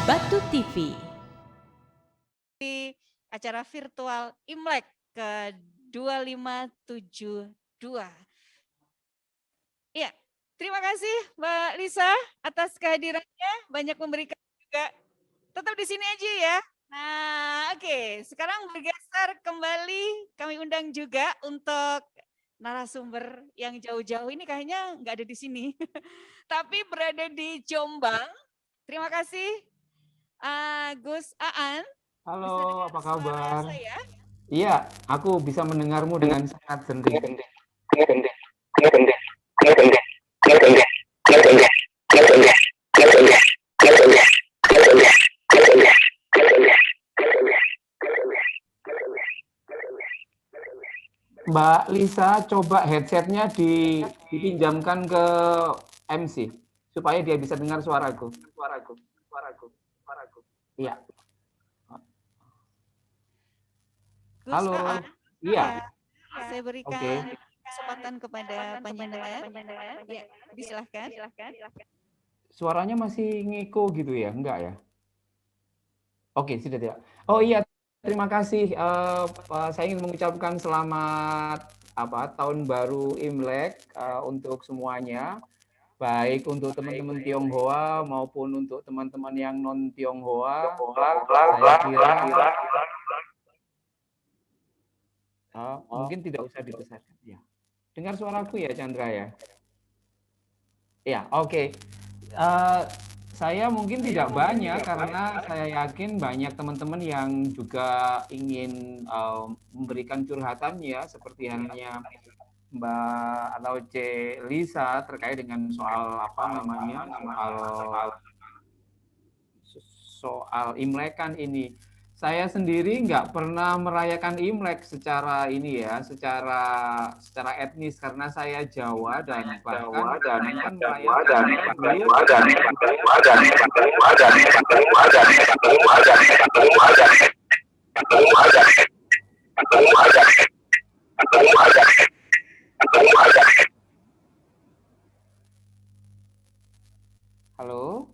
Batu TV. Di acara virtual Imlek ke-2572. Iya, terima kasih Mbak Lisa atas kehadirannya, banyak memberikan juga. Tetap di sini aja ya. Nah, oke. Sekarang bergeser kembali, kami undang juga untuk narasumber yang jauh-jauh ini kayaknya nggak ada di sini. Tapi berada di Jombang. Terima kasih Gus Aan. Halo, apa kabar? Saya? Iya, aku bisa mendengarmu dengan sangat jernih. Mbak Lisa, coba headsetnya dipinjamkan ke MC supaya dia bisa dengar suaraku. Iya. Halo. Iya. Saya berikan kesempatan kepada pendengar. Ya, disilahkan. Suaranya masih ngeko gitu ya? Enggak ya? Oke, sudah tidak. Oh iya, terima kasih. Saya ingin mengucapkan selamat tahun baru Imlek untuk semuanya. Baik untuk teman-teman Tionghoa maupun untuk teman-teman yang non Tionghoa. Saya kira mungkin tidak usah dibesarkan. Ya. Dengar suaraku ya, Chandra ya? Ya, oke. Saya mungkin tidak banyak karena saya yakin banyak teman-teman yang juga ingin memberikan curhatannya seperti halnya Mbak atau C Lisa terkait dengan soal soal Imlekan ini. Saya sendiri nggak pernah merayakan Imlek secara ini ya, secara etnis karena saya Jawa dan bahkan merayakan Halo?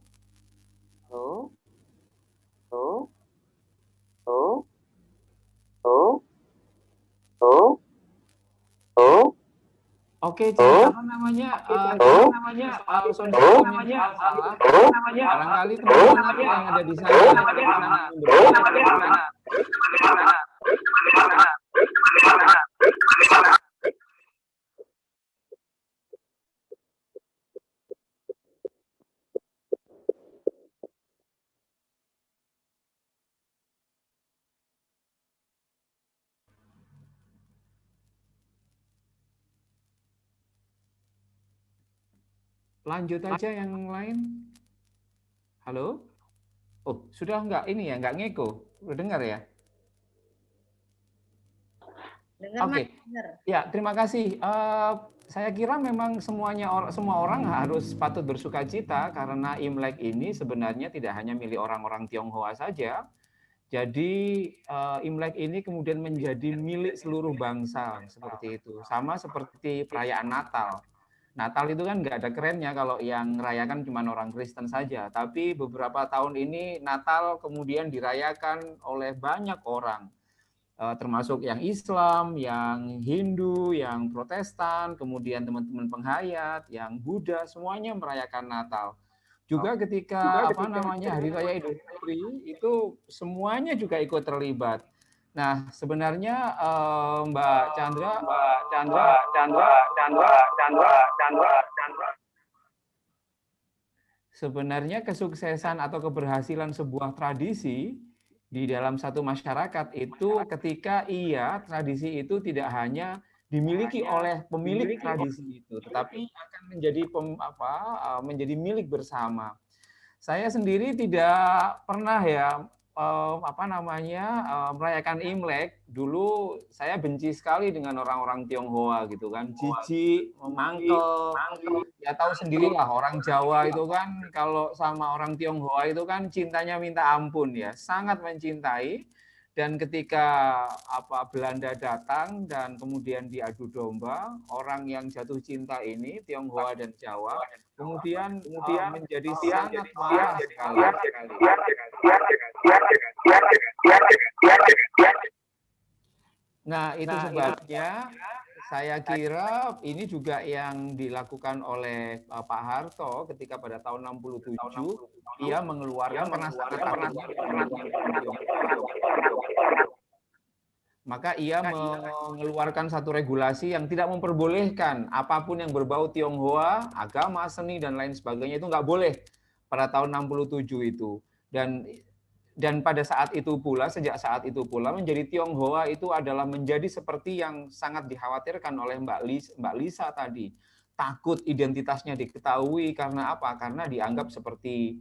Oke, apa namanya? Barangkali teman-teman yang ada di sana. Lanjut aja yang lain. Halo? Oh, sudah enggak ini ya, enggak ngeko. Udah dengar ya? Oke. Ya, terima kasih. Saya kira memang semua orang harus patut bersuka cita karena Imlek ini sebenarnya tidak hanya milik orang-orang Tionghoa saja. Jadi Imlek ini kemudian menjadi milik seluruh bangsa seperti itu. Sama seperti perayaan Natal. Natal itu kan nggak ada kerennya kalau yang merayakan cuma orang Kristen saja. Tapi beberapa tahun ini Natal kemudian dirayakan oleh banyak orang. Termasuk yang Islam, yang Hindu, yang Protestan, kemudian teman-teman penghayat, yang Buddha, semuanya merayakan Natal. Juga ketika Hari Raya Idul Fitri itu semuanya juga ikut terlibat. Nah, sebenarnya Mbak Chandra, sebenarnya kesuksesan atau keberhasilan sebuah tradisi di dalam satu masyarakat itu ketika tradisi itu tidak hanya dimiliki oleh pemilik tradisi itu, tetapi akan menjadi milik bersama. Saya sendiri tidak pernah merayakan Imlek. Dulu saya benci sekali dengan orang-orang Tionghoa gitu kan, jijik, mangkel. Ya tahu sendirilah orang Jawa itu kan kalau sama orang Tionghoa itu kan cintanya minta ampun ya, sangat mencintai. Dan ketika Belanda datang dan kemudian diadu domba, orang yang jatuh cinta ini, Tionghoa dan Jawa, kemudian menjadi sangat marah sekali. Nah, itu sebabnya saya kira ini juga yang dilakukan oleh Pak Harto ketika pada tahun 67 ia mengeluarkan karena sangat takutnya maka ia mengeluarkan satu regulasi yang tidak memperbolehkan apapun yang berbau Tionghoa, agama, seni dan lain sebagainya itu nggak boleh pada tahun 67 itu. Dan pada saat itu pula, sejak saat itu pula menjadi Tionghoa itu adalah menjadi seperti yang sangat dikhawatirkan oleh Mbak Lisa tadi. Takut identitasnya diketahui karena apa? Karena dianggap seperti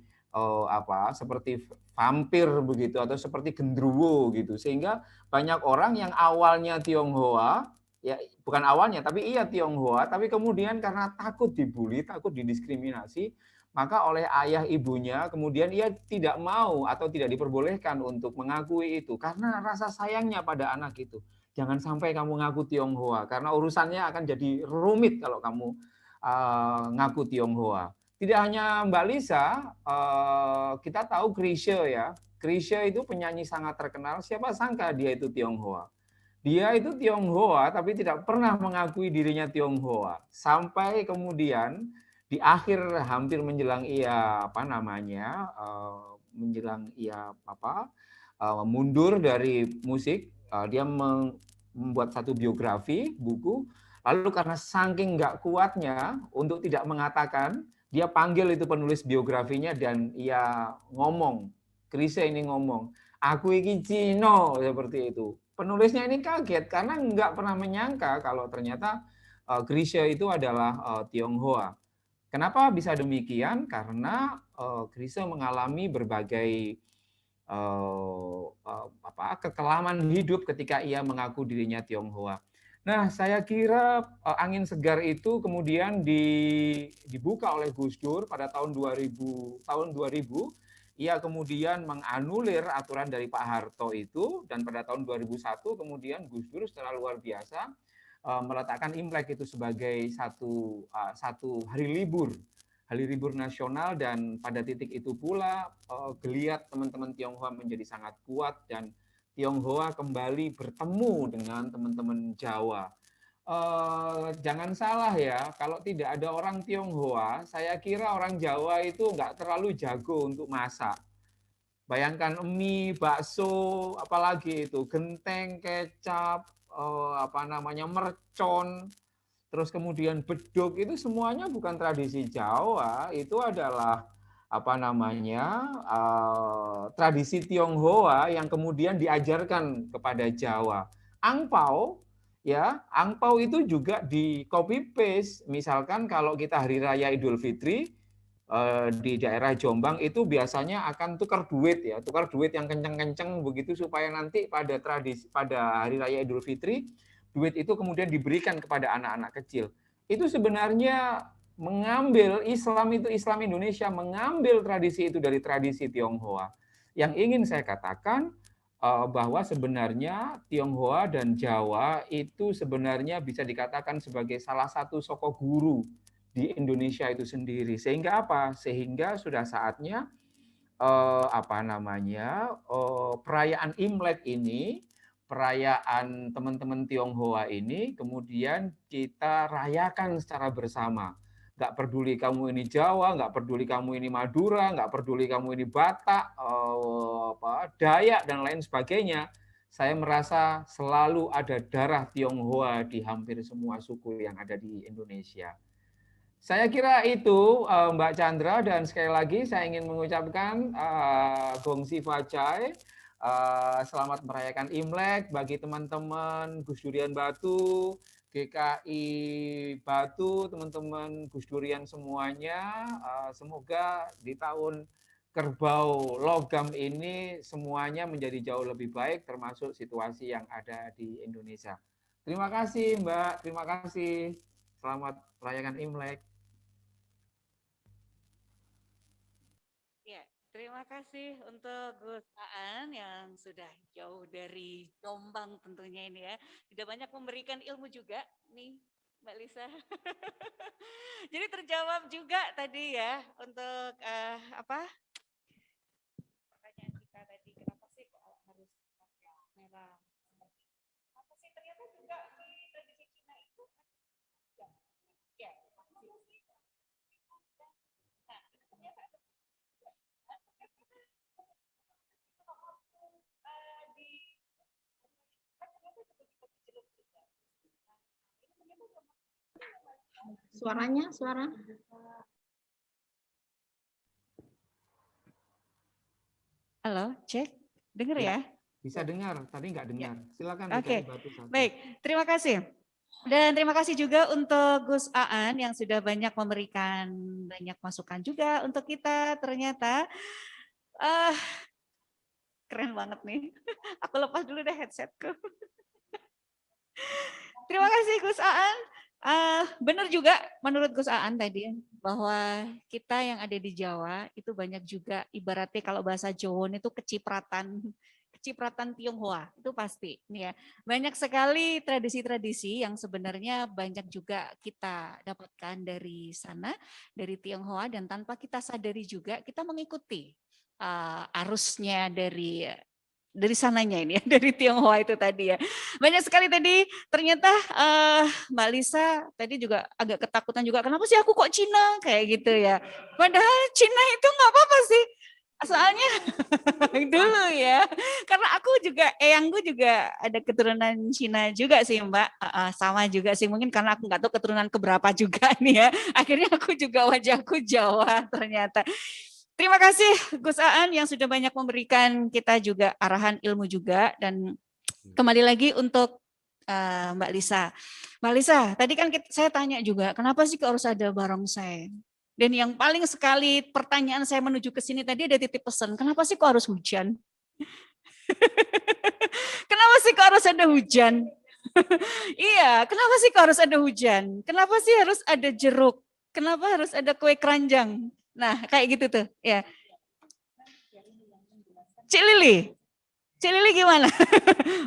seperti vampir begitu atau seperti gendruwo gitu. Sehingga banyak orang yang awalnya Tionghoa, ya bukan awalnya tapi iya Tionghoa, tapi kemudian karena takut dibully, takut didiskriminasi, maka oleh ayah ibunya kemudian ia tidak mau atau tidak diperbolehkan untuk mengakui itu karena rasa sayangnya pada anak itu. Jangan sampai kamu ngaku Tionghoa karena urusannya akan jadi rumit kalau kamu ngaku Tionghoa. Tidak hanya Mbak Lisa, kita tahu Chrisye ya. Chrisye itu penyanyi sangat terkenal. Siapa sangka dia itu Tionghoa. Dia itu Tionghoa tapi tidak pernah mengakui dirinya Tionghoa. Sampai kemudian di akhir hampir menjelang ia mundur dari musik, dia membuat satu biografi buku. Lalu karena saking nggak kuatnya untuk tidak mengatakan, dia panggil itu penulis biografinya dan ia ngomong, Chrisye ini ngomong, aku iki Cino, seperti itu. Penulisnya ini kaget karena nggak pernah menyangka kalau ternyata Chrisye itu adalah Tionghoa. Kenapa bisa demikian? Karena Chrisye mengalami berbagai kekelaman hidup ketika ia mengaku dirinya Tionghoa. Nah, saya kira angin segar itu kemudian dibuka oleh Gus Dur pada tahun 2000. Ia kemudian menganulir aturan dari Pak Harto itu, dan pada tahun 2001 kemudian Gus Dur secara luar biasa meletakkan Imlek itu sebagai satu hari libur nasional, dan pada titik itu pula geliat teman-teman Tionghoa menjadi sangat kuat dan Tionghoa kembali bertemu dengan teman-teman Jawa. Jangan salah ya, kalau tidak ada orang Tionghoa, saya kira orang Jawa itu nggak terlalu jago untuk masak. Bayangkan mie, bakso, apalagi itu genteng, kecap, mercon, terus kemudian beduk, itu semuanya bukan tradisi Jawa, itu adalah tradisi Tionghoa yang kemudian diajarkan kepada Jawa. Angpau, ya, angpau itu juga di copy paste. Misalkan kalau kita hari raya Idul Fitri di daerah Jombang itu biasanya akan tukar duit yang kenceng-kenceng begitu supaya nanti pada hari raya Idul Fitri duit itu kemudian diberikan kepada anak-anak kecil. Itu sebenarnya mengambil Islam Indonesia mengambil tradisi itu dari tradisi Tionghoa. Yang ingin saya katakan bahwa sebenarnya Tionghoa dan Jawa itu sebenarnya bisa dikatakan sebagai salah satu soko guru di Indonesia itu sendiri. Sehingga apa? Sehingga sudah saatnya perayaan Imlek ini, perayaan teman-teman Tionghoa ini kemudian kita rayakan secara bersama. Nggak peduli kamu ini Jawa, nggak peduli kamu ini Madura, nggak peduli kamu ini Batak, Dayak dan lain sebagainya. Saya merasa selalu ada darah Tionghoa di hampir semua suku yang ada di Indonesia. Saya kira itu Mbak Chandra, dan sekali lagi saya ingin mengucapkan Gongsi Facai, selamat merayakan Imlek bagi teman-teman Gus Durian Batu, GKI Batu, teman-teman Gus Durian semuanya. Semoga di tahun kerbau logam ini semuanya menjadi jauh lebih baik, termasuk situasi yang ada di Indonesia. Terima kasih Mbak, terima kasih. Selamat merayakan Imlek. Terima kasih untuk Gus Aan yang sudah jauh dari Jombang tentunya ini ya. Tidak banyak memberikan ilmu juga nih Mbak Lisa. Jadi terjawab juga tadi ya untuk apa pertanyaan kita tadi, kenapa sih kok harus pakai merah? Apa sih ternyata juga di tradisi Cina itu ya, ya. Nah, ternyata ada di Suara. Halo, cek. Dengar ya? Bisa dengar, tadi nggak dengar. Silakan. Oke, baik. Terima kasih. Dan terima kasih juga untuk Gus Aan yang sudah banyak memberikan banyak masukan juga untuk kita. Ternyata keren banget nih. Aku lepas dulu deh headsetku. Terima kasih Gus Aan. Benar juga menurut Gus Aan tadi bahwa kita yang ada di Jawa itu banyak juga ibaratnya kalau bahasa Jawa itu kecipratan Tionghoa itu pasti nih ya. Banyak sekali tradisi-tradisi yang sebenarnya banyak juga kita dapatkan dari sana, dari Tionghoa, dan tanpa kita sadari juga kita mengikuti arusnya dari sananya ini ya, dari Tionghoa itu tadi ya. Banyak sekali tadi ternyata Mbak Lisa tadi juga agak ketakutan juga, kenapa sih aku kok Cina kayak gitu ya. Padahal Cina itu nggak apa-apa sih. Soalnya dulu ya, karena aku juga, eyangku juga ada keturunan Cina juga sih Mbak, sama juga sih, mungkin karena aku nggak tahu keturunan keberapa juga nih ya, akhirnya aku juga wajahku Jawa ternyata. Terima kasih Gus Aan yang sudah banyak memberikan kita juga arahan ilmu juga, dan kembali lagi untuk Mbak Lisa. Mbak Lisa, tadi kan saya tanya juga, kenapa sih harus ada barongsai? Dan yang paling sekali pertanyaan saya menuju ke sini tadi ada titip pesan, kenapa sih kok harus hujan? Kenapa sih kok harus ada hujan? Iya, kenapa sih kok harus ada hujan? Kenapa sih harus ada jeruk? Kenapa harus ada kue keranjang? Nah, kayak gitu tuh, ya. Cik Lili, gimana?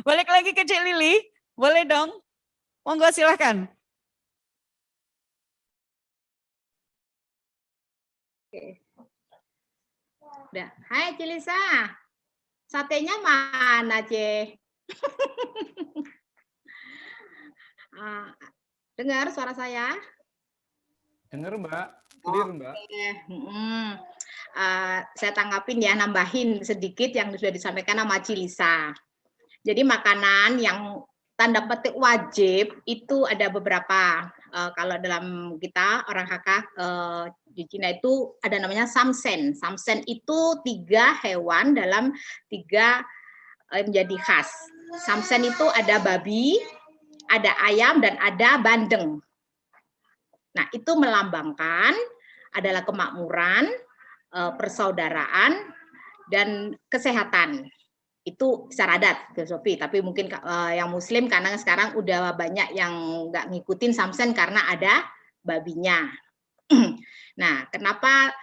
Balik lagi ke Cik Lili, boleh dong? Monggo silahkan. Oke. Udah. Hai Cilisa, satenya mana Ce? Dengar suara saya? Dengar Mbak, clear Mbak. Saya tanggapin ya, nambahin sedikit yang sudah disampaikan sama Cilisa. Jadi makanan yang tanda petik wajib itu ada beberapa. Kalau dalam kita orang Hakka di Cina itu ada namanya samsen. Samsen itu 3 hewan dalam 3 menjadi khas. Samsen itu ada babi, ada ayam, dan ada bandeng. Nah, itu melambangkan adalah kemakmuran, persaudaraan, dan kesehatan. Itu secara adat filosofi, tapi mungkin yang muslim karena sekarang udah banyak yang nggak ngikutin samsen karena ada babinya. Nah, kenapa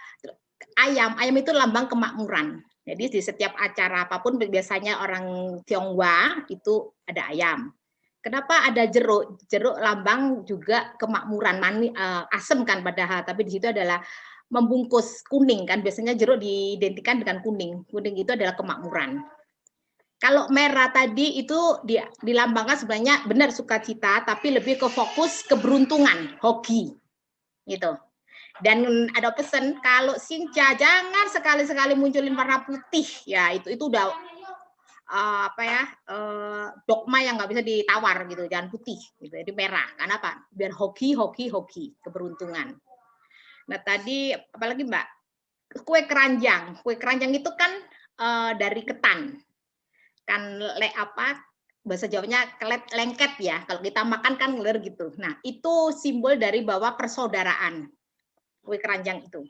ayam itu lambang kemakmuran. Jadi di setiap acara apapun biasanya orang Tionghoa itu ada ayam. Kenapa ada jeruk? Jeruk lambang juga kemakmuran, asam kan padahal, tapi di situ adalah membungkus kuning kan, biasanya jeruk diidentikan dengan kuning. Kuning itu adalah kemakmuran. Kalau merah tadi itu dilambangkan sebenarnya benar sukacita, tapi lebih ke fokus keberuntungan, hoki, gitu. Dan ada pesan kalau Xingjia jangan sekali-sekali munculin warna putih, ya itu udah dogma yang nggak bisa ditawar gitu, jangan putih, gitu. Jadi merah, karena apa? Biar hoki, keberuntungan. Nah tadi apalagi Mbak, kue keranjang itu kan dari ketan. Kan bahasa Jawanya lengket ya, kalau kita makan kan ngeler gitu. Nah itu simbol dari bahwa persaudaraan, kue keranjang itu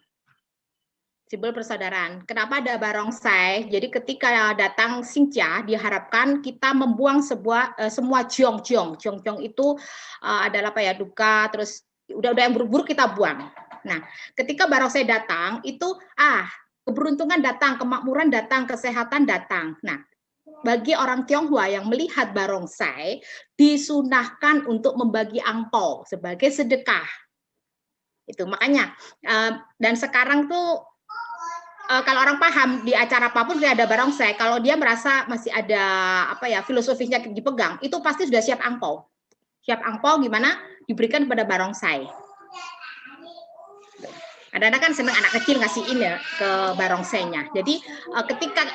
simbol persaudaraan. Kenapa ada barongsai? Jadi ketika datang Xingjia diharapkan kita membuang semua jiong itu adalah duka, terus udah yang buruk-buruk kita buang. Nah ketika barongsai datang itu keberuntungan datang, kemakmuran datang, kesehatan datang. Nah, bagi orang Tionghoa yang melihat barongsai, disunahkan untuk membagi angpau sebagai sedekah. Itu makanya, dan sekarang tuh kalau orang paham di acara apapun ada barongsai, kalau dia merasa masih ada apa ya filosofinya dipegang, itu pasti sudah siap angpau. Siap angpau gimana? Diberikan kepada barongsai. Kadang-kadang kan senang anak kecil ngasihin ya ke barongsainya. Jadi ketika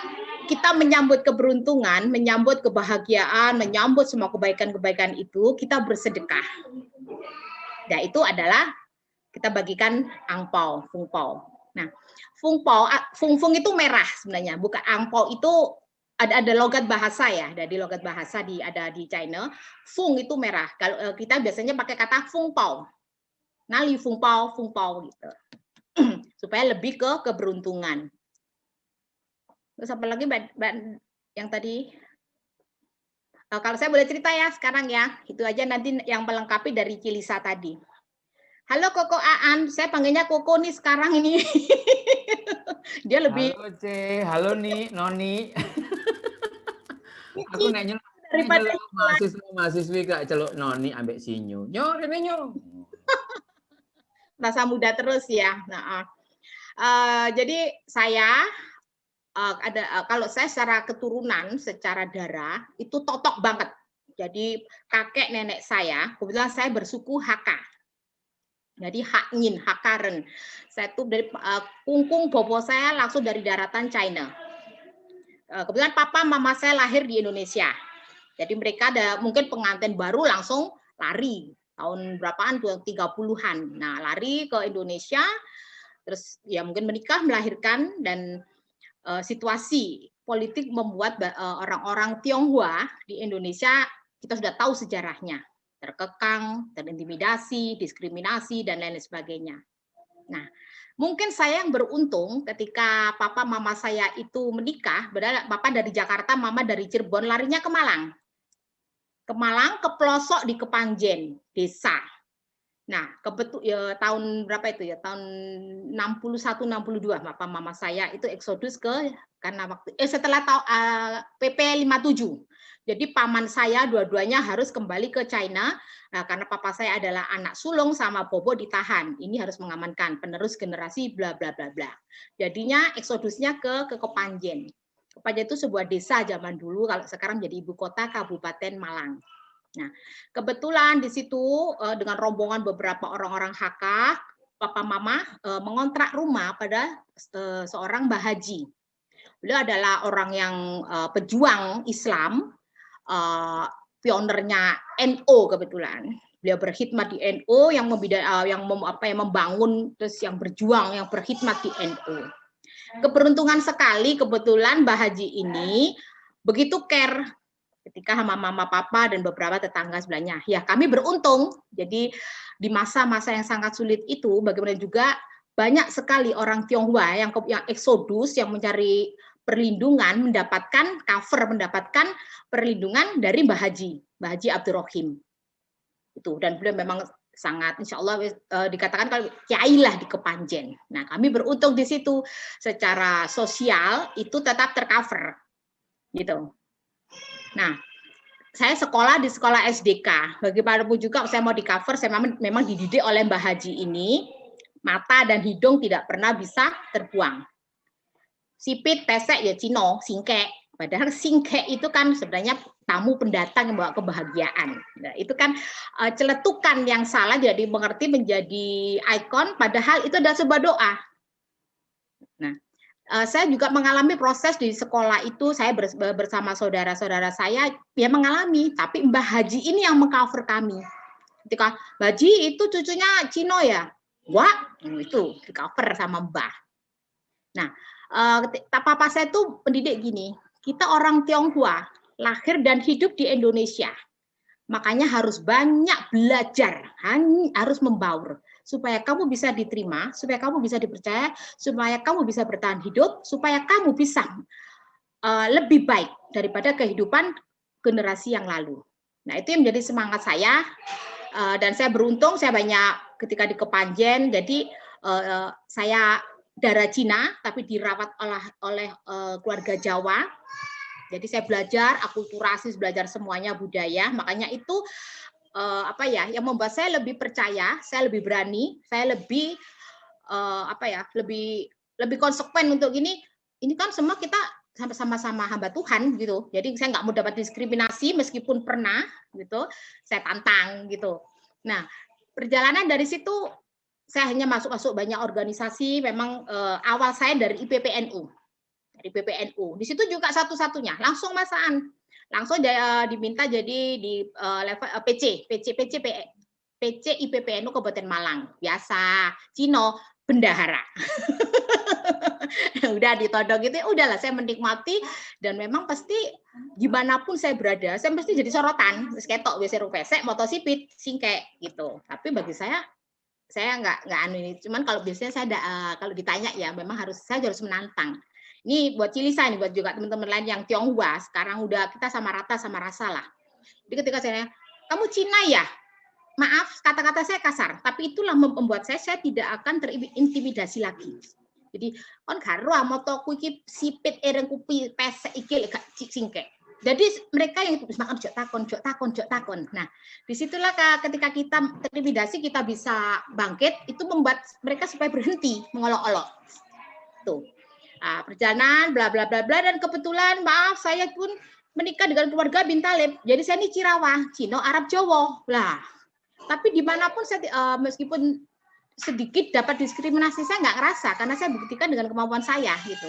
kita menyambut keberuntungan, menyambut kebahagiaan, menyambut semua kebaikan-kebaikan itu, kita bersedekah. Nah, itu adalah kita bagikan angpau, fungpau. Nah, fungfung itu merah sebenarnya, bukan angpau itu ada logat bahasa ya, ada di logat bahasa ada di China. Fung itu merah. Kalau kita biasanya pakai kata fungpau. Nali fungpau, fungpau gitu. Supaya lebih ke keberuntungan. Terus apa lagi yang tadi? Kalau saya boleh cerita ya sekarang ya, itu aja nanti yang melengkapi dari Cilisa tadi. Halo Koko Aan, saya panggilnya Koko nih sekarang ini. Dia lebih. Halo C, halo nih Noni. Aku nek daripada mahasiswi gak celuk Noni ambek sinyu. Nyo, rene nyo. Rasa muda terus ya. Nah, jadi saya kalau saya secara keturunan, secara darah itu totok banget. Jadi kakek nenek saya, kebetulan saya bersuku Hakka. Jadi Haknyin, Hakkaren. Saya tuh dari kungkung bobo saya langsung dari daratan China. Kebetulan papa mama saya lahir di Indonesia. Jadi mereka ada mungkin pengantin baru langsung lari tahun berapaan tuh 30-an. Nah, lari ke Indonesia terus ya mungkin menikah, melahirkan dan situasi politik membuat orang-orang Tionghoa di Indonesia kita sudah tahu sejarahnya. Terkekang, terintimidasi, diskriminasi, dan lain sebagainya. Nah, mungkin saya yang beruntung ketika papa mama saya itu menikah, padahal papa dari Jakarta, mama dari Cirebon, larinya ke Malang. Ke Malang, ke pelosok di Kepanjen, desa. Nah, ya, tahun berapa itu ya? Tahun 61-62, papa mama saya itu eksodus karena waktu setelah PP 57. Jadi paman saya dua-duanya harus kembali ke China karena papa saya adalah anak sulung sama bobo ditahan. Ini harus mengamankan penerus generasi bla bla bla bla. Jadinya eksodusnya ke Kepanjen. Kepanjen itu sebuah desa zaman dulu, kalau sekarang jadi ibu kota Kabupaten Malang. Nah, kebetulan di situ dengan rombongan beberapa orang-orang Hakka, papa mama mengontrak rumah pada seorang Mbah Haji. Beliau adalah orang yang pejuang Islam, pionernya NU kebetulan. Beliau berkhidmat di NU yang membangun terus yang berjuang yang berkhidmat di NU. Keberuntungan sekali kebetulan Mbah Haji ini begitu care ketika sama mama papa dan beberapa tetangga sebelahnya. Ya, kami beruntung. Jadi di masa-masa yang sangat sulit itu bagaimana juga banyak sekali orang Tionghoa yang eksodus yang mencari perlindungan, mendapatkan perlindungan dari Mbah Haji Abdurrahim. Itu, dan beliau memang sangat, insya Allah dikatakan kalau kiai lah di Kepanjen. Nah, kami beruntung di situ secara sosial itu tetap tercover, gitu. Nah, saya sekolah di sekolah SDK. Bagaimanapun juga saya mau di cover, saya memang dididik oleh Mbah Haji ini, mata dan hidung tidak pernah bisa terbuang. Sipit, pesek, ya Cino, singkek. Padahal singkek itu kan sebenarnya tamu pendatang yang bawa kebahagiaan. Nah, itu kan celetukan yang salah jadi mengerti menjadi ikon, padahal itu adalah sebuah doa. Nah, saya juga mengalami proses di sekolah itu, saya bersama saudara-saudara saya yang mengalami, tapi Mbah Haji ini yang mengcover kami. Ketika Mbah Haji itu cucunya Cino ya, wah itu di cover sama Mbah. Nah, papa saya tuh pendidik gini, kita orang Tionghoa lahir dan hidup di Indonesia, makanya harus banyak belajar, harus membaur supaya kamu bisa diterima, supaya kamu bisa dipercaya, supaya kamu bisa bertahan hidup, supaya kamu bisa lebih baik daripada kehidupan generasi yang lalu. Nah, itu yang menjadi semangat saya, dan saya beruntung saya banyak ketika di Kepanjen, jadi saya darah Cina tapi dirawat oleh keluarga Jawa. Jadi saya belajar akulturasi, belajar semuanya budaya. Makanya itu yang membuat saya lebih percaya, saya lebih berani, saya lebih lebih konsekuen untuk gini. Ini kan semua kita sama-sama hamba Tuhan gitu. Jadi saya nggak mau dapat diskriminasi meskipun pernah gitu. Saya tantang gitu. Nah, perjalanan dari situ saya hanya masuk banyak organisasi. Memang awal saya dari IPPNU. Dari PPNU. Di situ juga satu-satunya langsung masaan. Langsung diminta jadi di level PC IPPNU Kabupaten Malang. Biasa, Cino bendahara. Udah ditodong gitu, udahlah saya menikmati dan memang pasti gimana pun saya berada, saya mesti jadi sorotan. Wis ketok wis pesek motosipit singkek gitu. Tapi bagi saya nggak anu ini. Cuman kalau biasanya saya kalau ditanya ya memang saya harus menantang. Ini buat Cilisa, ini buat juga teman-teman lain yang Tionghoa, sekarang udah kita sama rata sama rasa lah. Jadi ketika saya, kamu Cina ya? Maaf, kata-kata saya kasar, tapi itulah membuat saya tidak akan terintimidasi lagi. Jadi, on karo motoku iki sipit ereng kupi pesek iki gak singkek. Jadi mereka yang makan jok takon. Nah, disitulah ketika kita terintimidasi kita bisa bangkit, itu membuat mereka supaya berhenti mengolok-olok. Tuh. Perjalanan bla bla bla bla dan kebetulan maaf saya pun menikah dengan keluarga bin Talib. Jadi saya ini Cirawa, Cino, Arab, Jawa. Lah. Tapi dimanapun saya meskipun sedikit dapat diskriminasi saya nggak ngerasa karena saya buktikan dengan kemampuan saya gitu.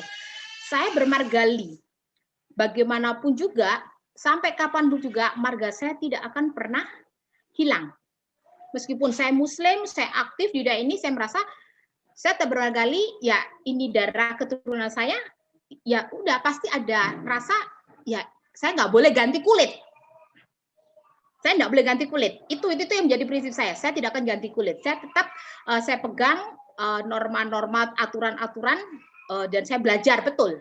Saya bermargali. Bagaimanapun juga sampai kapanpun juga marga saya tidak akan pernah hilang. Meskipun saya Muslim, saya aktif di daerah ini, saya merasa saya bermargali, ya ini darah keturunan saya, ya udah pasti ada rasa, ya saya nggak boleh ganti kulit. Saya nggak boleh ganti kulit. Itu yang menjadi prinsip saya. Saya tidak akan ganti kulit. Saya tetap saya pegang norma-norma, aturan-aturan, dan saya belajar betul.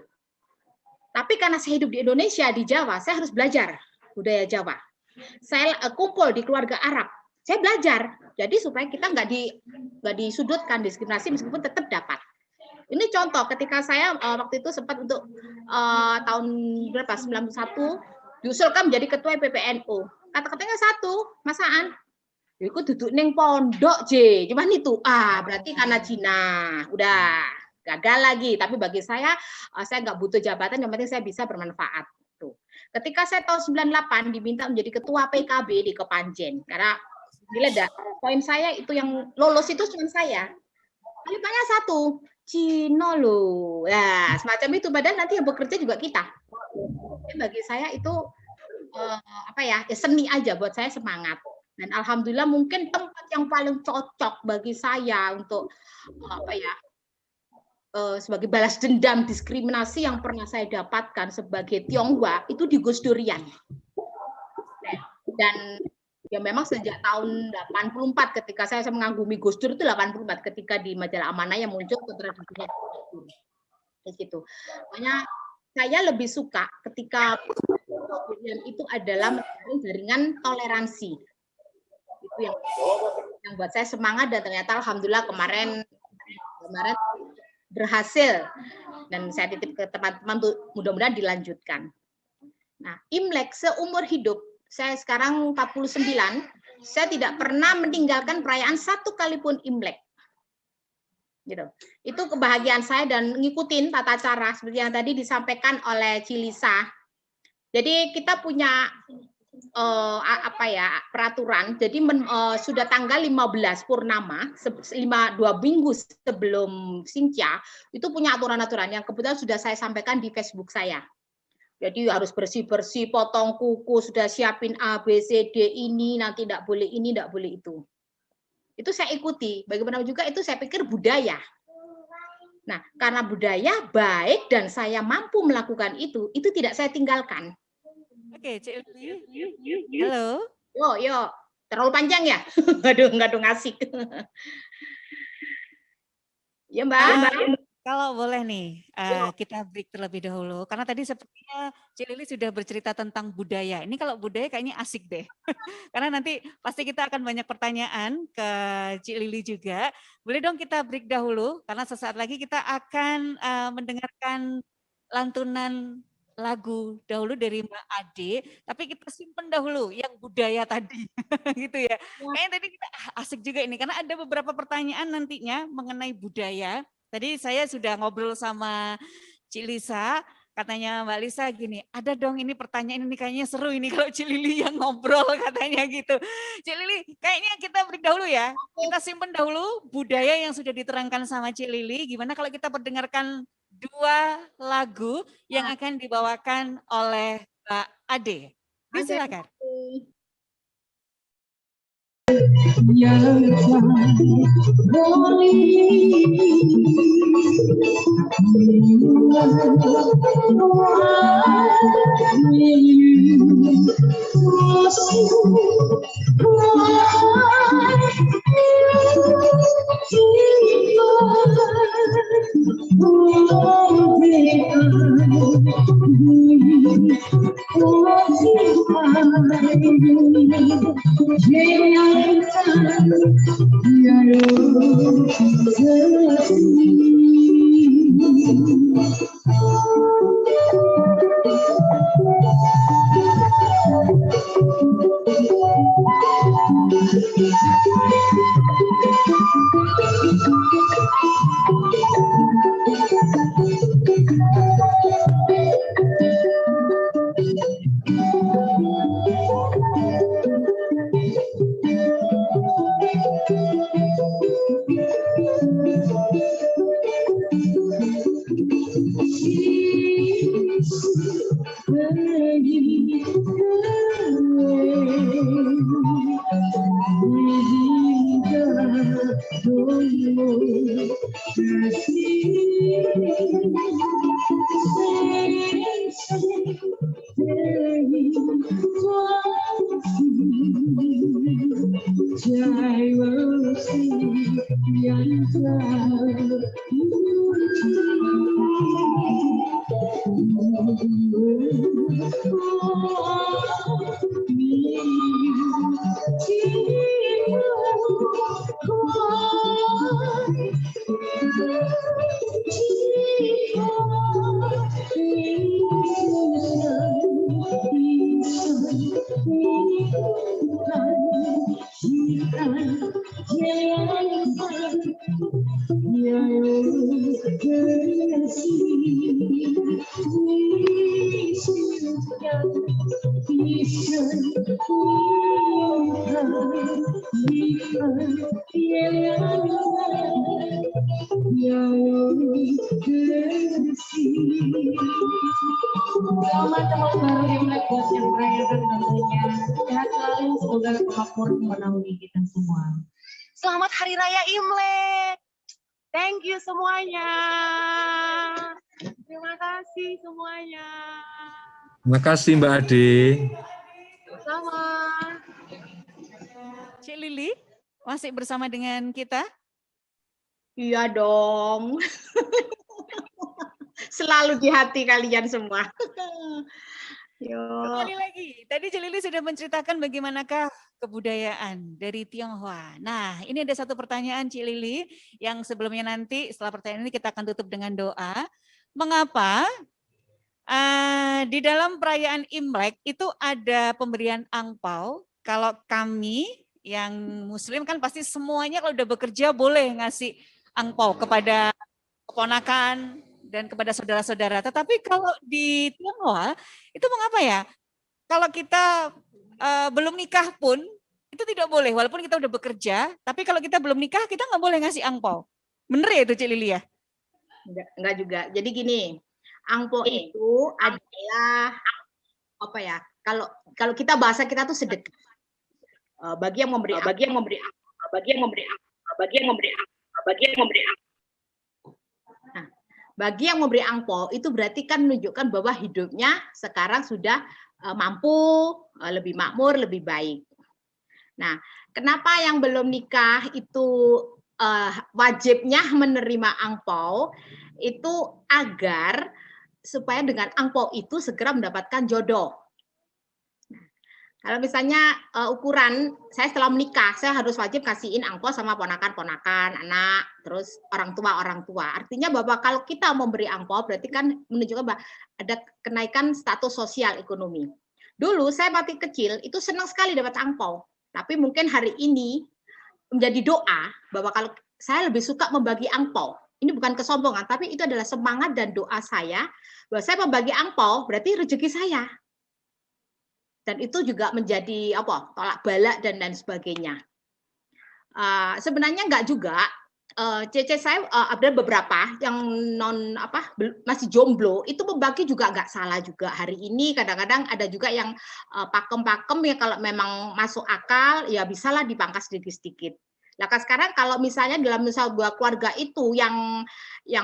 Tapi karena saya hidup di Indonesia, di Jawa, saya harus belajar budaya Jawa. Saya kumpul di keluarga Arab. Saya belajar. Jadi supaya kita nggak disudutkan diskriminasi meskipun tetap dapat. Ini contoh ketika saya waktu itu sempat untuk tahun berapa 91 diusulkan menjadi ketua PPNU. Kata-katanya satu, masaan. Iku duduk neng pondok J. Cuman itu berarti karena Cina. Udah gagal lagi. Tapi bagi saya nggak butuh jabatan, yang penting saya bisa bermanfaat. Tuh. Ketika saya tahun 98 diminta menjadi ketua PKB di Kepanjen, karena poin saya itu yang lolos itu cuma saya. Tanya satu, Cino loh. Nah, semacam itu. Padahal nanti yang bekerja juga kita. Jadi bagi saya itu seni aja buat saya semangat. Dan alhamdulillah mungkin tempat yang paling cocok bagi saya untuk sebagai balas dendam diskriminasi yang pernah saya dapatkan sebagai Tionghoa itu di Gus Durian. Dan ya memang sejak tahun 84 ketika saya mengagumi Gus Dur itu 84 ketika di majalah Amanah yang muncul kontradiksi itu. Makanya saya lebih suka ketika itu adalah jaringan toleransi. Itu yang buat saya semangat dan ternyata alhamdulillah kemarin berhasil dan saya titip ke teman-teman mudah-mudahan dilanjutkan. Nah, Imlek seumur hidup saya sekarang 49, saya tidak pernah meninggalkan perayaan satu kali pun Imlek. Gitu. Itu kebahagiaan saya dan ngikutin tata cara seperti yang tadi disampaikan oleh Cilisa. Jadi kita punya peraturan. Jadi sudah tanggal 15 Purnama, 2 minggu sebelum Xinjia, itu punya aturan-aturan yang kebetulan sudah saya sampaikan di Facebook saya. Jadi harus bersih-bersih, potong kuku, sudah siapin A, B, C, D ini, nanti tidak boleh ini, tidak boleh itu. Itu saya ikuti. Bagaimana juga itu saya pikir budaya. Nah, karena budaya baik dan saya mampu melakukan itu tidak saya tinggalkan. Oke, Cik Ulfi. Halo. Yo. Terlalu panjang ya? Aduh, nggak dong asik. Ya, Mbak. Kalau boleh nih, kita break terlebih dahulu. Karena tadi sepertinya Cik Lili sudah bercerita tentang budaya. Ini kalau budaya kayaknya asik deh. Karena nanti pasti kita akan banyak pertanyaan ke Cik Lili juga. Boleh dong kita break dahulu, karena sesaat lagi kita akan mendengarkan lantunan lagu dahulu dari Mbak Ade, tapi kita simpen dahulu yang budaya tadi, gitu ya. Kayaknya tadi kita asik juga ini, karena ada beberapa pertanyaan nantinya mengenai budaya. Tadi saya sudah ngobrol sama Cik Lisa, katanya Mbak Lisa gini, ada dong ini pertanyaan ini kayaknya seru ini kalau Cik Lili yang ngobrol katanya gitu. Cik Lili, kayaknya kita break dahulu ya. Kita simpen dahulu budaya yang sudah diterangkan sama Cik Lili. Gimana kalau kita perdengarkan 2 lagu yang akan dibawakan oleh Mbak Ade. Disilakan. Selamat tahun baru Imlek buat yang merayakan tentunya. Sehat selalu, semoga kemakmur menaungi kita semua. Selamat Hari Raya Imlek. Thank you semuanya. Terima kasih semuanya. Terima kasih Mbak Ade. Sama. Cik Lili, masih bersama dengan kita? Iya dong. Selalu di hati kalian semua. Kembali lagi, tadi Cik Lili sudah menceritakan bagaimanakah kebudayaan dari Tionghoa. Nah, ini ada satu pertanyaan Cik Lili, yang sebelumnya nanti setelah pertanyaan ini kita akan tutup dengan doa. Mengapa di dalam perayaan Imlek itu ada pemberian angpau? Kalau kami yang Muslim kan pasti semuanya kalau udah bekerja boleh ngasih angpau kepada keponakan dan kepada saudara-saudara. Tetapi kalau di Tionghoa itu mengapa ya? Kalau kita belum nikah pun itu tidak boleh, walaupun kita udah bekerja. Tapi kalau kita belum nikah kita nggak boleh ngasih angpau. Bener ya itu Cik Lili ya? Enggak juga. Jadi gini, angpau itu adalah apa ya? Kalau kita bahasa kita tuh sedekah. Bagi yang memberi, bagi yang memberi, bagi yang memberi, bagi yang memberi, bagi yang memberi. Nah, bagi yang memberi angpau itu berarti kan menunjukkan bahwa hidupnya sekarang sudah mampu, lebih makmur, lebih baik. Nah, kenapa yang belum nikah itu wajibnya menerima angpau? itu agar supaya dengan angpau itu segera mendapatkan jodoh. Kalau misalnya ukuran saya setelah menikah, saya harus wajib kasihin angpau sama ponakan-ponakan, anak, terus orang tua. Artinya bahwa kalau kita memberi angpau berarti kan menunjukkan bahwa ada kenaikan status sosial ekonomi. Dulu saya waktu kecil itu senang sekali dapat angpau, tapi mungkin hari ini menjadi doa bahwa kalau saya lebih suka membagi angpau. Ini bukan kesombongan, tapi itu adalah semangat dan doa saya bahwa saya membagi angpau berarti rezeki saya. Dan itu juga menjadi apa, tolak balak dan lain sebagainya. Sebenarnya enggak juga. Cece saya ada beberapa yang masih jomblo itu membagi juga enggak salah juga. Hari ini kadang-kadang ada juga yang pakem-pakem ya, kalau memang masuk akal ya bisalah dipangkas sedikit-sedikit. Nah, sekarang kalau misalnya dalam sebuah keluarga itu yang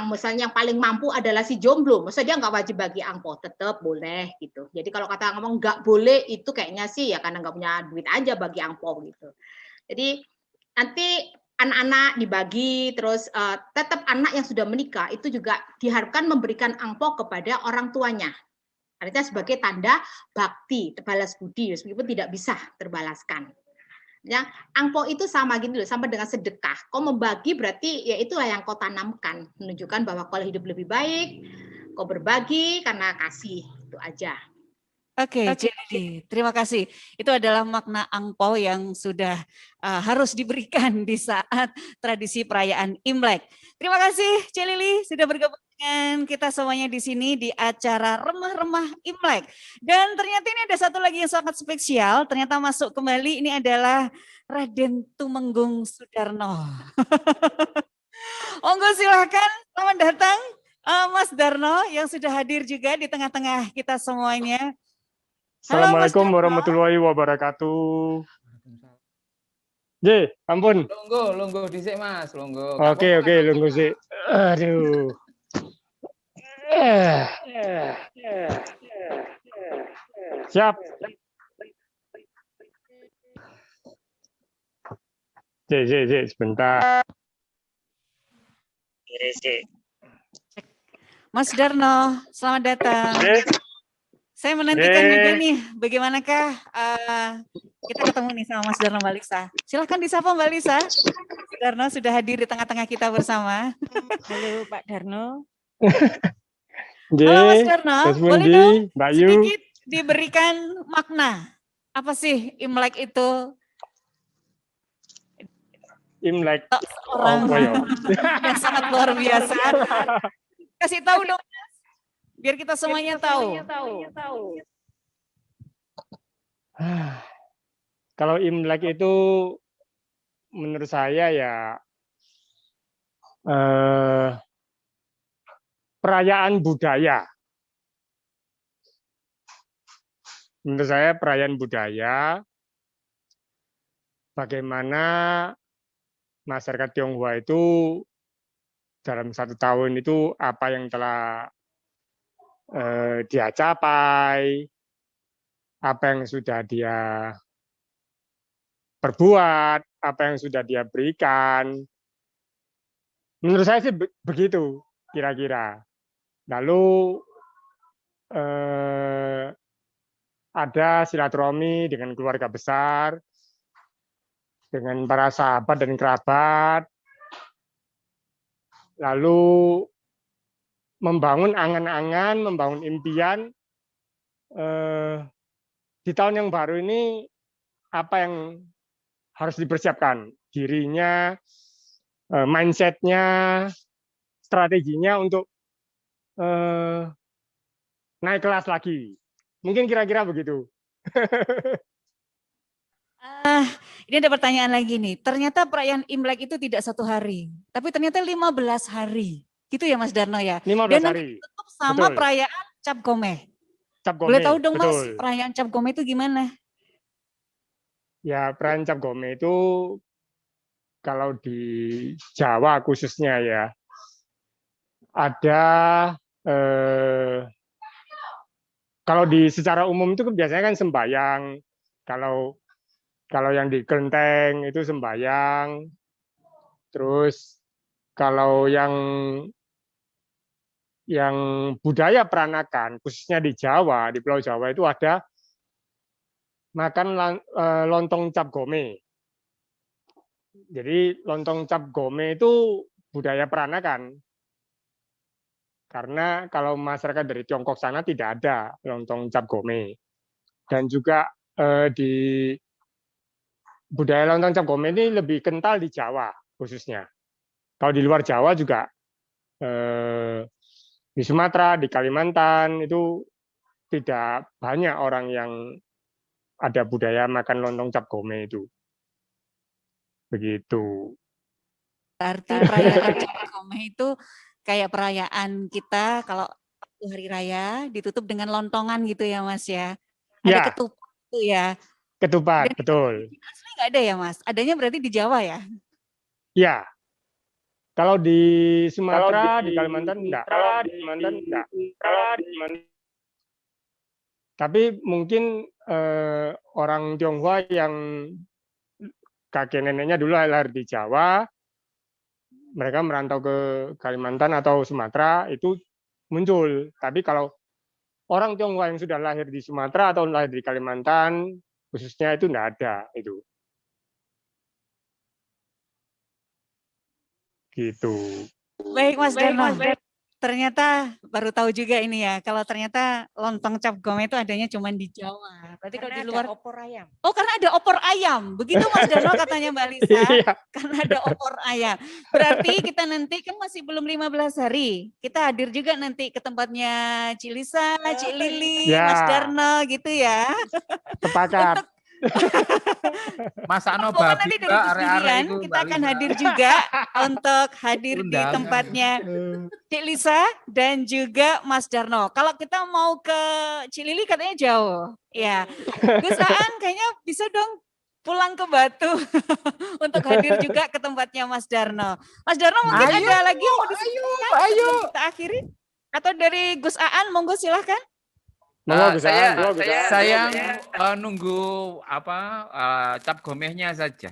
misalnya yang paling mampu adalah si jomblo, maksudnya dia nggak wajib bagi angpau, tetap boleh gitu. Jadi kalau kata ngomong nggak boleh itu kayaknya sih ya karena nggak punya duit aja bagi angpau gitu. Jadi nanti anak-anak dibagi, terus tetap anak yang sudah menikah itu juga diharapkan memberikan angpau kepada orang tuanya. Artinya sebagai tanda bakti, balas budi, meskipun tidak bisa terbalaskan. Ya, angpau itu sama gitu loh, sama dengan sedekah. Kau membagi berarti ya itulah yang kau tanamkan, menunjukkan bahwa kau hidup lebih baik, kau berbagi karena kasih, itu aja. Oke, Celi, terima kasih. Itu adalah makna angpau yang sudah harus diberikan di saat tradisi perayaan Imlek. Terima kasih, Celi, sudah bergabung dengan kita semuanya di sini di acara Remah-Remah Imlek. Dan ternyata ini ada satu lagi yang sangat spesial, ternyata masuk kembali, ini adalah Raden Tumenggung Sudarno. Monggo silakan, selamat datang Mas Darno yang sudah hadir juga di tengah-tengah kita semuanya. Assalamualaikum warahmatullahi wabarakatuh. J, ampun. Lungguh dhisik Mas, lungguh. Oke, lungguh sih. Aduh. Siap. J, sebentar. Mas Darno, selamat datang. Saya menantikan juga nih, bagaimanakah kita ketemu nih sama Mas Darno Mbak Lisa. Silahkan disapa Mbak Lisa. Mas Darno sudah hadir di tengah-tengah kita bersama. Halo Pak Darno. Halo Mas Darno, boleh dong sedikit diberikan makna. Apa sih Imlek itu? Imlek orang yang sangat luar biasa. Kasih tahu dong, biar kita semuanya tahu. Kalau Imlek itu menurut saya ya perayaan budaya. Menurut saya perayaan budaya, bagaimana masyarakat Tionghoa itu dalam 1 tahun itu apa yang telah dia capai, apa yang sudah dia perbuat, apa yang sudah dia berikan. Menurut saya sih begitu kira-kira. Lalu ada silaturahmi dengan keluarga besar, dengan para sahabat dan kerabat, lalu membangun angan-angan, membangun impian di tahun yang baru ini apa yang harus dipersiapkan, dirinya, mindsetnya, strateginya untuk naik kelas lagi. Mungkin kira-kira begitu. Ini ada pertanyaan lagi nih. Ternyata perayaan Imlek itu tidak 1 hari, tapi ternyata 15 hari. Gitu ya Mas Darno ya? 15 Dan hari. Tutup sama perayaan Cap Gomeh. Boleh tahu dong Mas, perayaan Cap Gomeh itu gimana? Ya, perayaan Cap Gomeh itu kalau di Jawa khususnya ya, ada kalau di secara umum itu biasanya kan sembayang. Kalau yang di kelenteng itu sembayang. Terus kalau yang yang budaya peranakan, khususnya di Jawa, di Pulau Jawa itu ada makan lontong cap gome. Jadi lontong cap gome itu budaya peranakan. Karena kalau masyarakat dari Tiongkok sana tidak ada lontong cap gome. Dan juga di budaya lontong cap gome ini lebih kental di Jawa khususnya. Kalau di luar Jawa juga di Sumatera, di Kalimantan itu tidak banyak orang yang ada budaya makan lontong cap gome itu. Begitu. Berarti perayaan cap gome itu kayak perayaan kita kalau hari raya ditutup dengan lontongan gitu ya Mas ya. Ada Ya, ketupat itu ya. ketupat, Dan betul. asli nggak ada ya Mas? Adanya berarti di Jawa ya? Ya. Kalau di Sumatera, di Kalimantan enggak. Tapi mungkin orang Tionghoa yang kakek neneknya dulu lahir di Jawa, mereka merantau ke Kalimantan atau Sumatera itu muncul. Tapi kalau orang Tionghoa yang sudah lahir di Sumatera atau lahir di Kalimantan, khususnya itu enggak ada itu. Gitu. Baik Mas Darno, ternyata baru tahu juga ini ya, kalau ternyata lontong cap gome itu adanya cuma di Jawa. Berarti kalau di luar opor ayam. Oh, karena ada opor ayam. Begitu Mas Darno katanya Mbak Lisa, karena ada opor ayam. Berarti kita nanti kan masih belum 15 hari. Kita hadir juga nanti ke tempatnya Ci Lisa, Ci Lili, Mas Darno gitu ya. Sepakat. Mas Ano Pokoknya babi nanti dari Kusdurian kita akan hadir juga untuk hadir di tempatnya Cik Lisa dan juga Mas Darno. Kalau kita mau ke Cilili katanya jauh. Ya, Gus Aan kayaknya bisa dong pulang ke Batu untuk hadir juga ke tempatnya Mas Darno. Mas Darno mungkin ada lagi yang mau disampaikan sebelum kita akhiri? Atau dari Gus Aan, monggo silahkan. Saya nunggu cap gomehnya saja.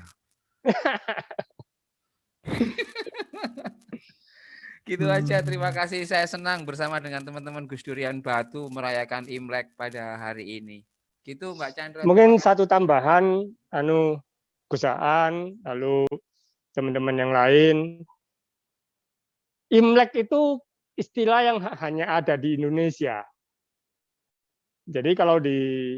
Gitu aja. Terima kasih. Saya senang bersama dengan teman-teman Gus Durian Batu merayakan Imlek pada hari ini. Gitu Mbak Chandra. Mungkin satu tambahan, Gus Aan, lalu teman-teman yang lain. Imlek itu istilah yang hanya ada di Indonesia. Jadi kalau di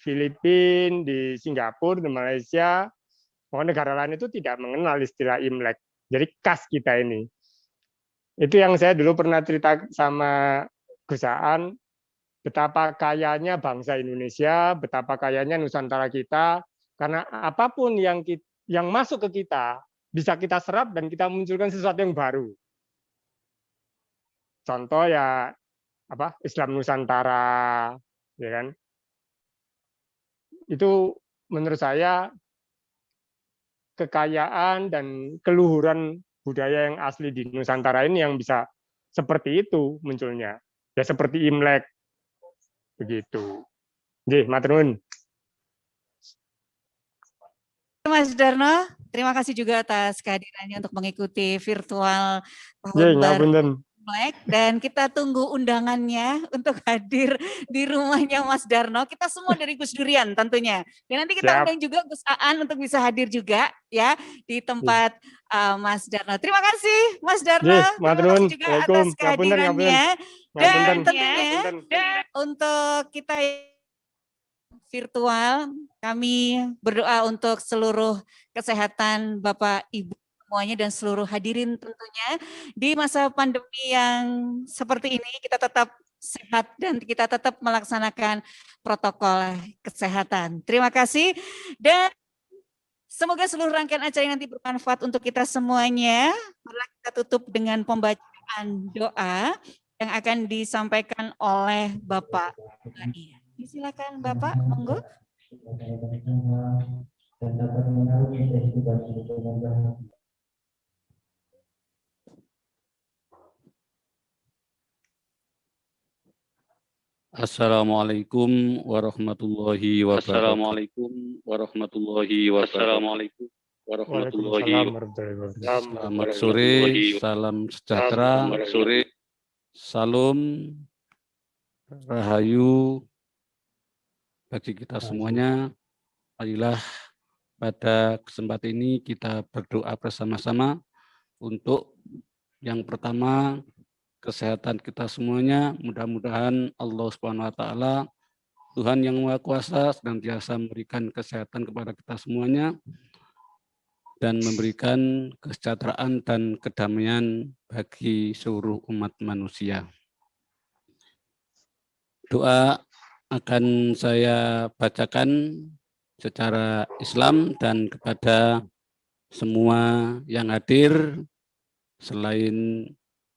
Filipina, di Singapura, di Malaysia, negara lain itu tidak mengenal istilah Imlek. Jadi khas kita ini. Itu yang saya dulu pernah cerita sama Gus Aan, betapa kayanya bangsa Indonesia, betapa kayanya Nusantara kita, karena apapun yang masuk ke kita, bisa kita serap dan kita munculkan sesuatu yang baru. Contoh ya, Islam Nusantara, ya kan? Itu menurut saya kekayaan dan keluhuran budaya yang asli di Nusantara ini yang bisa seperti itu munculnya. Ya seperti Imlek. Begitu. Nggih, matur nuwun. Mas Darno, terima kasih juga atas kehadirannya untuk mengikuti virtual tahun baru Imlek, dan kita tunggu undangannya untuk hadir di rumahnya Mas Darno. Kita semua dari Gus Durian tentunya. Dan nanti kita undang juga Gus Aan untuk bisa hadir juga ya di tempat Mas Darno. Terima kasih Mas Darno. Terima kasih juga atas kehadirannya. Dan tentunya untuk kita virtual, kami berdoa untuk seluruh kesehatan Bapak Ibu semuanya dan seluruh hadirin tentunya di masa pandemi yang seperti ini kita tetap sehat dan kita tetap melaksanakan protokol kesehatan. Terima kasih dan semoga seluruh rangkaian acara nanti bermanfaat untuk kita semuanya. Mari kita tutup dengan pembacaan doa yang akan disampaikan oleh Bapak. Silakan Bapak, monggo. Assalamualaikum warahmatullahi wabarakatuh. Assalamualaikum warahmatullahi wabarakatuh. Selamat sore, salam sejahtera. Selamat sore. Salam Rahayu bagi kita semuanya. Marilah pada kesempatan ini kita berdoa bersama-sama untuk yang pertama kesehatan kita semuanya. Mudah-mudahan Allah Subhanahu wa taala, Tuhan yang Maha Kuasa, senantiasa memberikan kesehatan kepada kita semuanya dan memberikan kesejahteraan dan kedamaian bagi seluruh umat manusia. Doa akan saya bacakan secara Islam dan kepada semua yang hadir selain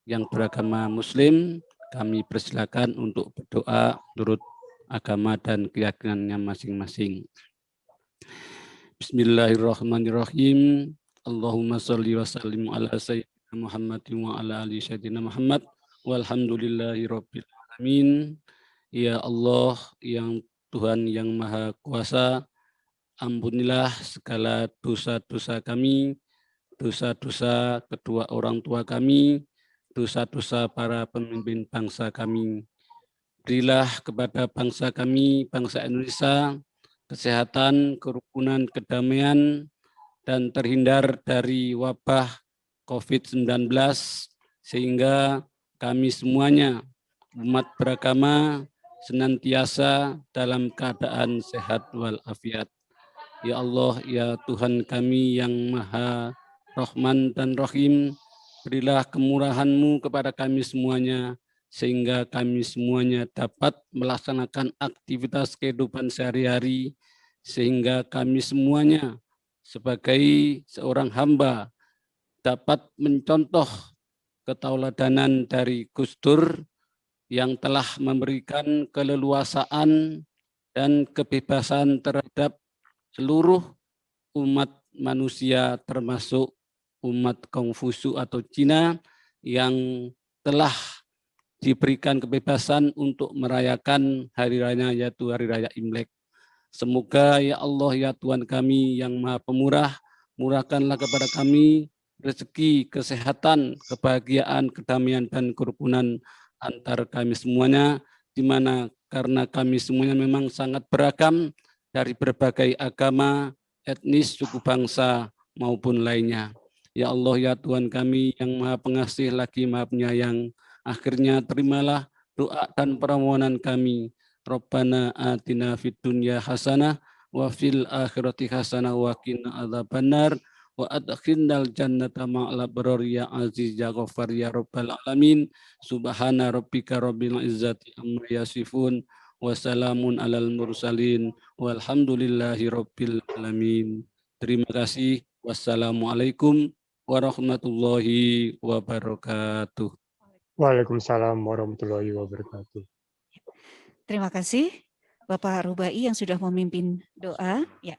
yang beragama Muslim, kami persilakan untuk berdoa menurut agama dan keyakinannya masing-masing. Bismillahirrahmanirrahim. Allahumma sholli wa sallim ala sayyidina Muhammadin wa ala ali sayyidina Muhammad walhamdulillahi rabbil alamin. Ya Allah, yang Tuhan yang Maha Kuasa, ampunilah segala dosa-dosa kami, dosa-dosa kedua orang tua kami, dosa-dosa para pemimpin bangsa kami. Berilah kepada bangsa kami, bangsa Indonesia, kesehatan, kerukunan, kedamaian, dan terhindar dari wabah COVID-19, sehingga kami semuanya, umat beragama, senantiasa dalam keadaan sehat walafiat. Ya Allah, ya Tuhan kami yang Maha Rahman dan Rahim, berilah kemurahan-Mu kepada kami semuanya, sehingga kami semuanya dapat melaksanakan aktivitas kehidupan sehari-hari, sehingga kami semuanya sebagai seorang hamba dapat mencontoh ketauladanan dari Gus Dur yang telah memberikan keleluasaan dan kebebasan terhadap seluruh umat manusia, termasuk umat Konghucu atau Cina yang telah diberikan kebebasan untuk merayakan hari raya, yaitu hari raya Imlek. Semoga ya Allah, ya Tuhan kami yang Maha Pemurah, murahkanlah kepada kami rezeki, kesehatan, kebahagiaan, kedamaian, dan kerukunan antar kami semuanya, di mana karena kami semuanya memang sangat beragam dari berbagai agama, etnis, suku bangsa, maupun lainnya. Ya Allah, ya Tuhan kami yang Maha Pengasih lagi Maha Penyayang, akhirnya terimalah doa dan permohonan kami. Rabbana atina fid dunya hasanah wa fil akhirati hasanah wa qina adzabannar wa adkhilnal jannata ma'al abrar ya aziz ya ghaffar ya rabbal alamin. Subhana rabbika rabbil izzati amma yasifun wa salamun alal mursalin walhamdulillahi rabbil alamin. Terima kasih. Wassalamualaikum warahmatullahi wabarakatuh. Waalaikumsalam warahmatullahi wabarakatuh. Terima kasih Bapak Rubai yang sudah memimpin doa. Ya.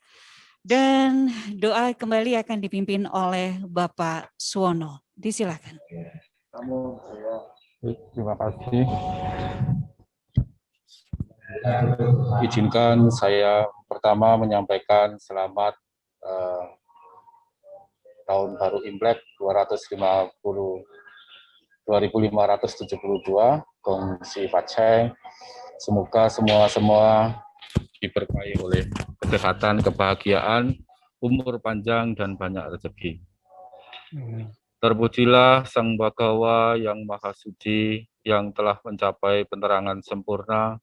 Dan doa kembali akan dipimpin oleh Bapak Suwono. Disilakan. Terima kasih. Izinkan saya pertama menyampaikan selamat tahun baru Imlek 2572 Gong Si Facai. Semoga semua diberkahi oleh kesehatan, kebahagiaan, umur panjang, dan banyak rezeki. Terpujilah Sang Bhagawa yang Maha Suci yang telah mencapai penerangan sempurna.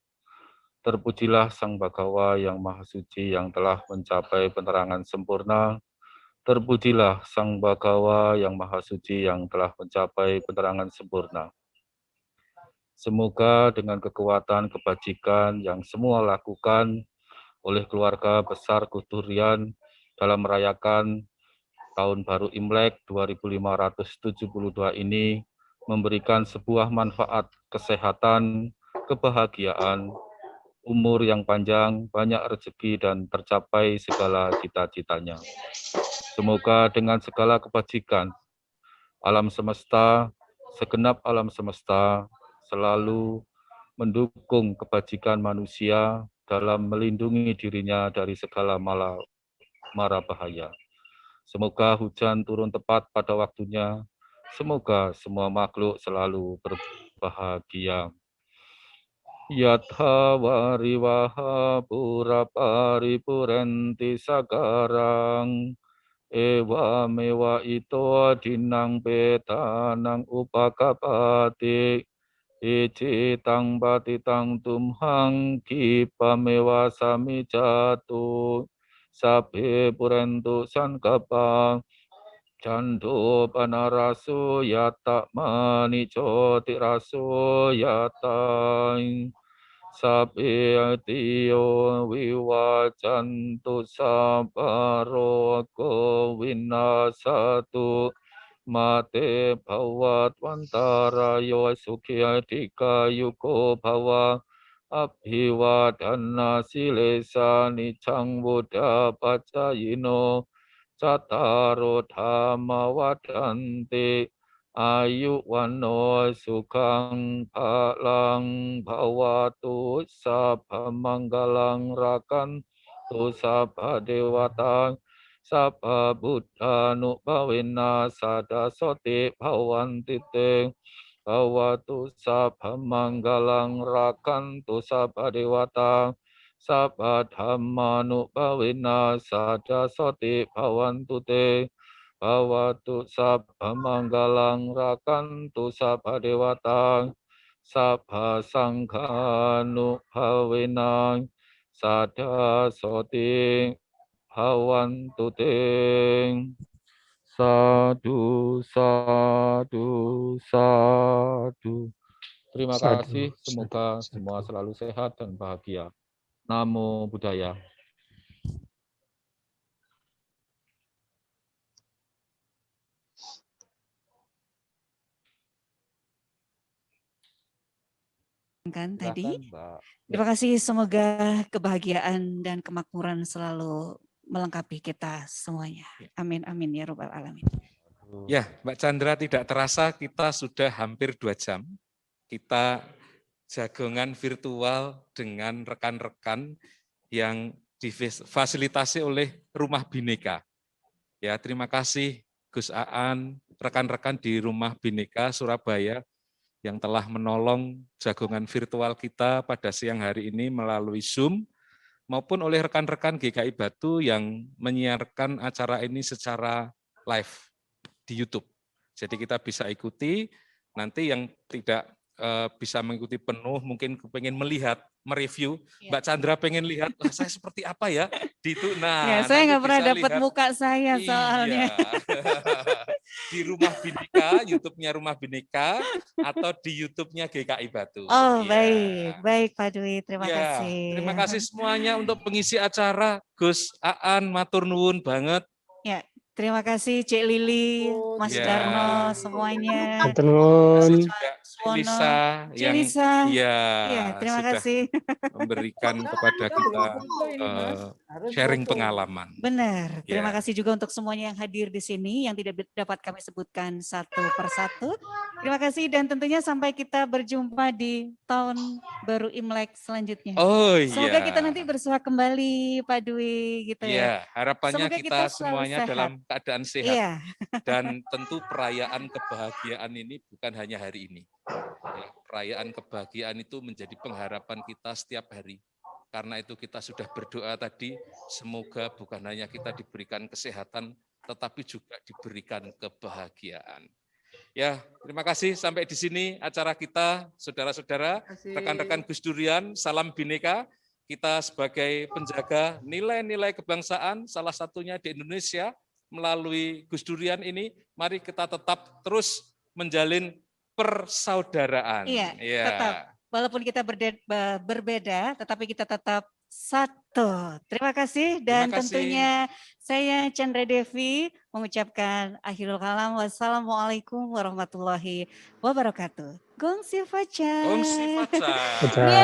Terpujilah Sang Bhagawa yang Maha Suci yang telah mencapai penerangan sempurna. Terpujilah Sang Bhagawa yang Maha Suci yang telah mencapai penerangan sempurna. Semoga dengan kekuatan kebajikan yang semua lakukan oleh keluarga besar Gus Durian dalam merayakan Tahun Baru Imlek 2572 ini memberikan sebuah manfaat kesehatan, kebahagiaan, umur yang panjang, banyak rezeki, dan tercapai segala cita-citanya. Semoga dengan segala kebajikan, alam semesta, segenap alam semesta, selalu mendukung kebajikan manusia dalam melindungi dirinya dari segala mara bahaya. Semoga hujan turun tepat pada waktunya. Semoga semua makhluk selalu bahagia. Yatha wariwaha pura paripurenti sagarang ewa mewa ito dinang petanang upakapati icitang batitang tumhang kipamewa sami jatu sape purentu sankapa Cando panaraso yata manico tiraso yata sape atiyo wiwacantu sabaro ko winasatu mate bhavat vantarayo sukya dika yuko bhava abhivadana silesa nicang buddha pacayino Cattaro dhamma wadanti ayu wano sukang palang bhawatu sabha manggalang rakan tu sabha dewata sabha buddha nupawena sada soti bhawanti te bhawatu sabha manggalang rakan tu sabha dewata Sabha dhamma nupawena sada soti bhavantu te bhavatu sabha manggalang rakantu sabha dewata sabha sangha nupawena sada soti bhavantu te sadu sadu sadu. Terima kasih, semoga semua selalu sehat dan bahagia. Namo Buddhaya. Kan tadi. Terima kasih, semoga kebahagiaan dan kemakmuran selalu melengkapi kita semuanya. Amin amin ya rabbal alamin. Ya, Mbak Chandra, tidak terasa kita sudah hampir 2 jam. Kita jagongan virtual dengan rekan-rekan yang difasilitasi oleh Rumah Bhinneka. Ya, terima kasih Gus Aan, rekan-rekan di Rumah Bhinneka Surabaya yang telah menolong jagongan virtual kita pada siang hari ini melalui Zoom, maupun oleh rekan-rekan GKI Batu yang menyiarkan acara ini secara live di YouTube. Jadi kita bisa ikuti, nanti yang tidak bisa mengikuti penuh, mungkin pengen melihat, mereview, Mbak Chandra pengen lihat, saya seperti apa ya di itu. Nah, ya, saya nggak pernah dapat muka saya soalnya. Di Rumah Bhinneka, YouTube-nya Rumah Bhinneka, atau di YouTube-nya GKI Batu. Oh ya. baik Pak Dwi, terima kasih. Terima kasih semuanya untuk pengisi acara, Gus Aan, matur nuwun banget. Ya. Terima kasih Cik Lili, Mas Darno, semuanya. Terima kasih juga Lisa yang terima kasih memberikan kepada kita sharing pengalaman. Benar. Terima kasih juga untuk semuanya yang hadir di sini yang tidak dapat kami sebutkan satu persatu. Terima kasih dan tentunya sampai kita berjumpa di tahun baru Imlek selanjutnya. Semoga kita nanti bersua kembali Pak Dwi gitu ya. Harapannya kita semuanya sehat. dalam keadaan sehat. Dan tentu perayaan kebahagiaan ini bukan hanya hari ini. Ya, perayaan kebahagiaan itu menjadi pengharapan kita setiap hari. Karena itu kita sudah berdoa tadi, semoga bukan hanya kita diberikan kesehatan, tetapi juga diberikan kebahagiaan. Ya, terima kasih sampai di sini acara kita, saudara-saudara, rekan-rekan Gus Durian, salam Bhinneka. Kita sebagai penjaga nilai-nilai kebangsaan, salah satunya di Indonesia, melalui Gus Durian ini, mari kita tetap terus menjalin persaudaraan. Iya, tetap. Walaupun kita berbeda, tetapi kita tetap satu. Terima kasih dan tentunya saya Chandra Devi mengucapkan akhirul kalam. Wassalamualaikum warahmatullahi wabarakatuh. Gong si faca. Gong si faca.